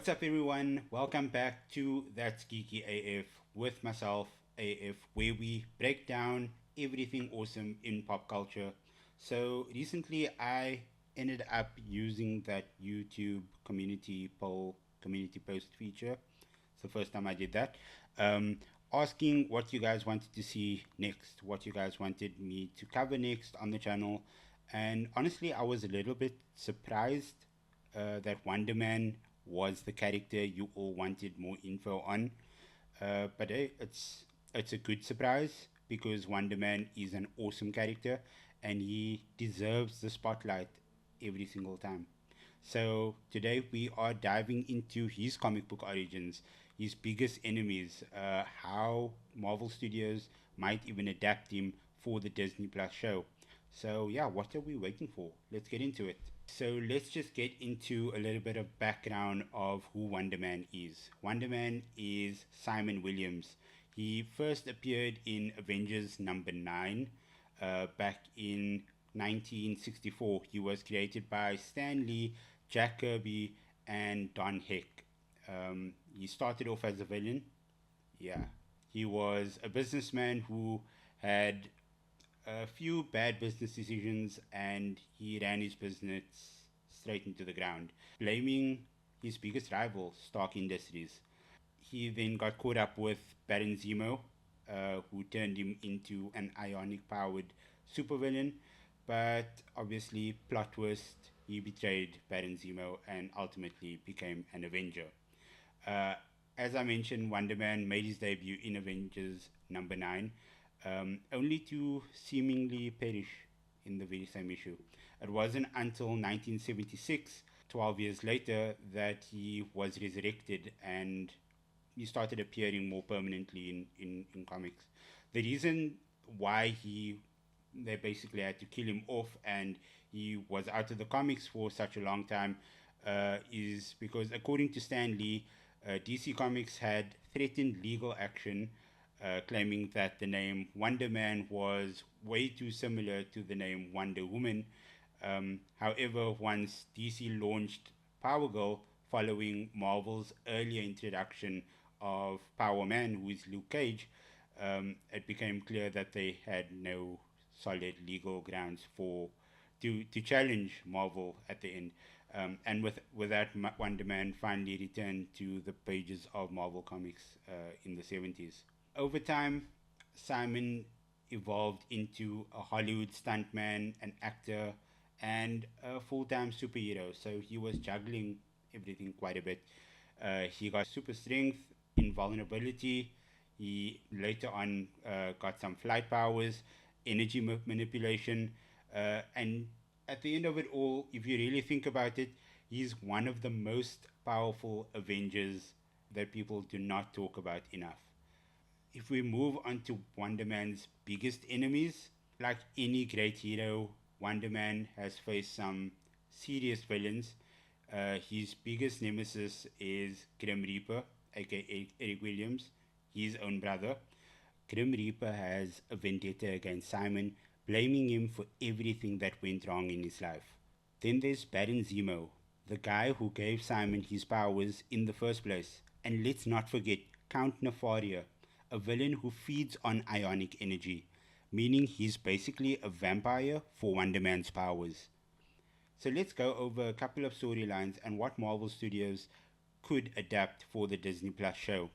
What's up, everyone? Welcome back to That's Geeky AF with myself, AF, where we break down everything awesome in pop culture. So, recently I ended up using that YouTube community poll, community post feature. It's the first time I did that. Um, Asking what you guys wanted to see next, what you guys wanted me to cover next on the channel. And honestly, I was a little bit surprised that Wonder Man was the character you all wanted more info on. But hey, it's a good surprise because Wonder Man is an awesome character and he deserves the spotlight every single time. So today we are diving into his comic book origins, his biggest enemies, how Marvel Studios might even adapt him for the Disney Plus show. So yeah, what are we waiting for? Let's get into it. So let's just get into a little bit of background of who Wonder Man is. Wonder Man is Simon Williams. He first appeared in Avengers number 9 back in 1964. He was created by Stan Lee, Jack Kirby, and Don Heck. He started off as a villain. Yeah. He was a businessman who had a few bad business decisions and he ran his business straight into the ground, blaming his biggest rival, Stark Industries. He then got caught up with Baron Zemo, who turned him into an ionic powered supervillain. But obviously, plot twist, he betrayed Baron Zemo and ultimately became an Avenger. Uh, as I mentioned, Wonder Man made his debut in Avengers number 9, only to seemingly perish in the very same issue. It wasn't until 1976, 12 years later, that he was resurrected and he started appearing more permanently in comics. The reason why they basically had to kill him off and he was out of the comics for such a long time is because, according to Stan Lee, DC Comics had threatened legal action, claiming that the name Wonder Man was way too similar to the name Wonder Woman. However, once DC launched Power Girl following Marvel's earlier introduction of Power Man, who is Luke Cage, it became clear that they had no solid legal grounds to challenge Marvel at the end. And with that, Wonder Man finally returned to the pages of Marvel Comics in the 70s. Over time, Simon evolved into a Hollywood stuntman, an actor, and a full time superhero. So he was juggling everything quite a bit. He got super strength, invulnerability. He later on got some flight powers, energy manipulation, and at the end of it all, if you really think about it, he's one of the most powerful Avengers that people do not talk about enough. If we move on to Wonder Man's biggest enemies, like any great hero, Wonder Man has faced some serious villains. His biggest nemesis is Grim Reaper, aka Eric Williams, his own brother. Grim Reaper has a vendetta against Simon, blaming him for everything that went wrong in his life. Then there's Baron Zemo, the guy who gave Simon his powers in the first place. And let's not forget Count Nefaria, a villain who feeds on ionic energy, meaning he's basically a vampire for Wonder Man's powers. So let's go over a couple of storylines and what Marvel Studios could adapt for the Disney Plus show.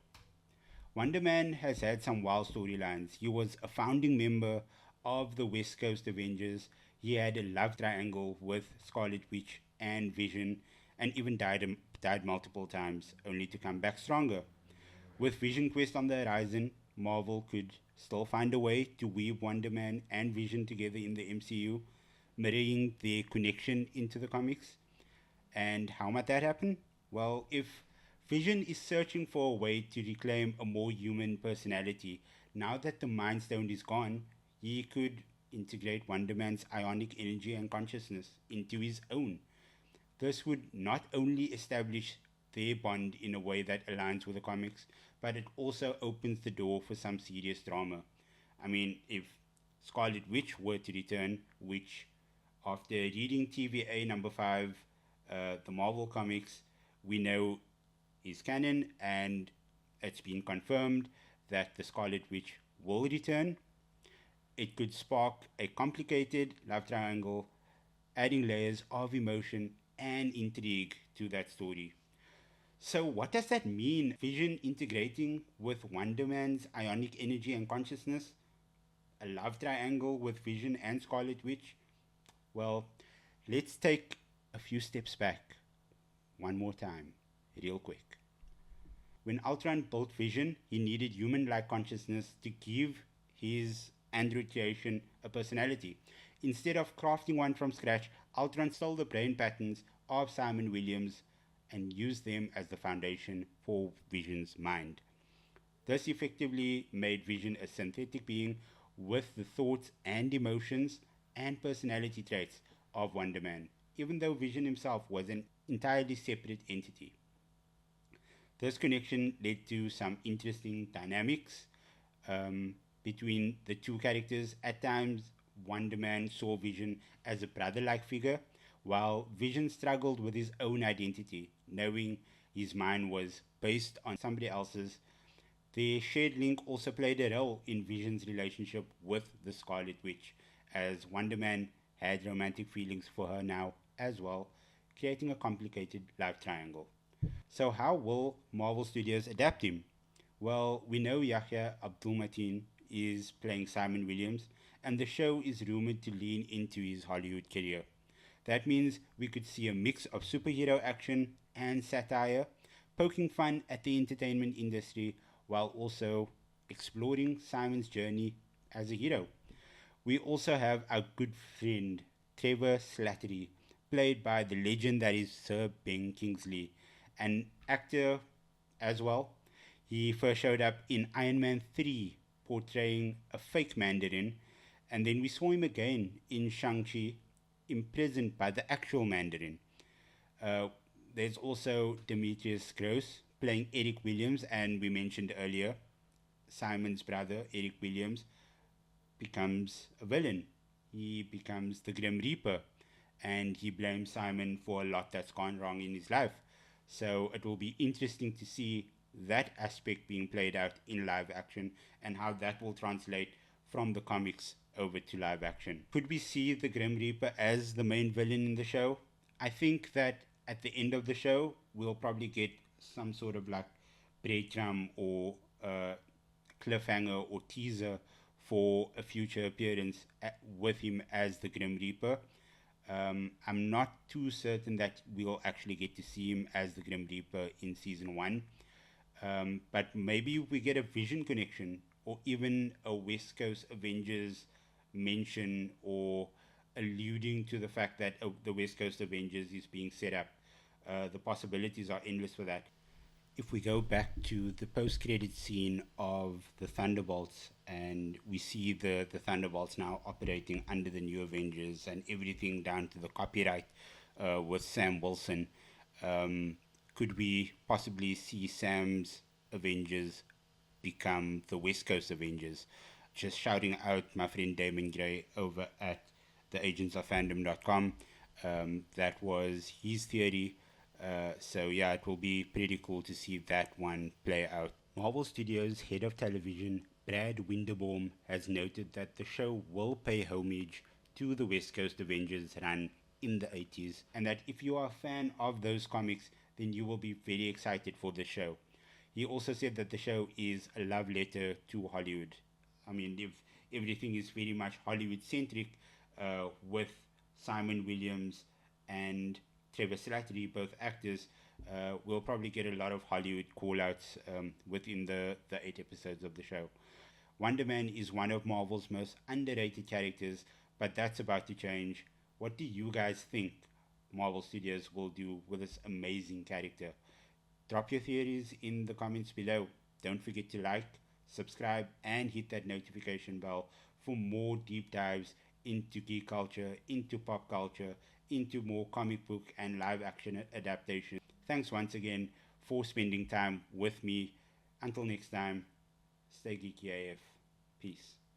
Wonder Man has had some wild storylines. He was a founding member of the West Coast Avengers. He had a love triangle with Scarlet Witch and Vision, and even died multiple times, only to come back stronger. With Vision Quest on the horizon, Marvel could still find a way to weave Wonder Man and Vision together in the MCU, mirroring their connection into the comics. And how might that happen? Well, if Vision is searching for a way to reclaim a more human personality, now that the Mind Stone is gone, he could integrate Wonder Man's ionic energy and consciousness into his own. This would not only establish their bond in a way that aligns with the comics, but it also opens the door for some serious drama. I mean, if Scarlet Witch were to return, which after reading TVA number 5, the Marvel comics, we know is canon, and it's been confirmed that the Scarlet Witch will return. It could spark a complicated love triangle, adding layers of emotion and intrigue to that story. So, what does that mean? Vision integrating with Wonder Man's ionic energy and consciousness? A love triangle with Vision and Scarlet Witch? Well, let's take a few steps back one more time, real quick. When Ultron built Vision, he needed human like consciousness to give his android creation a personality. Instead of crafting one from scratch, Ultron stole the brain patterns of Simon Williams and used them as the foundation for Vision's mind. This effectively made Vision a synthetic being with the thoughts and emotions and personality traits of Wonder Man, even though Vision himself was an entirely separate entity. This connection led to some interesting dynamics between the two characters. At times, Wonder Man saw Vision as a brother like figure, while Vision struggled with his own identity, knowing his mind was based on somebody else's. The shared link also played a role in Vision's relationship with the Scarlet Witch, as Wonder Man had romantic feelings for her now as well, creating a complicated love triangle. So, how will Marvel Studios adapt him? Well, we know Yahya Abdul Mateen is playing Simon Williams, and the show is rumored to lean into his Hollywood career. That means we could see a mix of superhero action and satire, poking fun at the entertainment industry while also exploring Simon's journey as a hero. We also have our good friend Trevor Slattery, played by the legend that is Sir Ben Kingsley, an actor as well. He first showed up in Iron Man 3, portraying a fake Mandarin, and then we saw him again in Shang-Chi, imprisoned by the actual Mandarin. Uh, there's also Demetrius Gross playing Eric Williams, and we mentioned earlier Simon's brother, Eric Williams, becomes a villain. He becomes the Grim Reaper, and he blames Simon for a lot that's gone wrong in his life. So it will be interesting to see that aspect being played out in live action and how that will translate from the comics over to live action. Could we see the Grim Reaper as the main villain in the show? I think that at the end of the show, we'll probably get some sort of like breadcrumb or cliffhanger or teaser for a future appearance with him as the Grim Reaper. I'm not too certain that we'll actually get to see him as the Grim Reaper in season one. But maybe we get a Vision connection or even a West Coast Avengers mention or alluding to the fact that the West Coast Avengers is being set up. The possibilities are endless for that. If we go back to the post-credit scene of the Thunderbolts, and we see the Thunderbolts now operating under the new Avengers and everything down to the copyright with Sam Wilson, could we possibly see Sam's Avengers become the West Coast Avengers? Just shouting out my friend Damon Gray over at theagentsofandom.com. That was his theory. So yeah, it will be pretty cool to see that one play out. Marvel Studios head of television Brad Winderbaum has noted that the show will pay homage to the West Coast Avengers run in the 80s, and that if you are a fan of those comics, then you will be very excited for the show. He also said that the show is a love letter to Hollywood. I mean, if everything is very much Hollywood centric, with Simon Williams and Trevor Slattery, both actors, we'll probably get a lot of Hollywood call-outs within the 8 episodes of the show. Wonder Man is one of Marvel's most underrated characters, but that's about to change. What do you guys think Marvel Studios will do with this amazing character? Drop your theories in the comments below. Don't forget to like, subscribe, and hit that notification bell for more deep dives into geek culture, into pop culture, into more comic book and live action adaptation. Thanks once again for spending time with me. Until next time, stay geeky AF. Peace.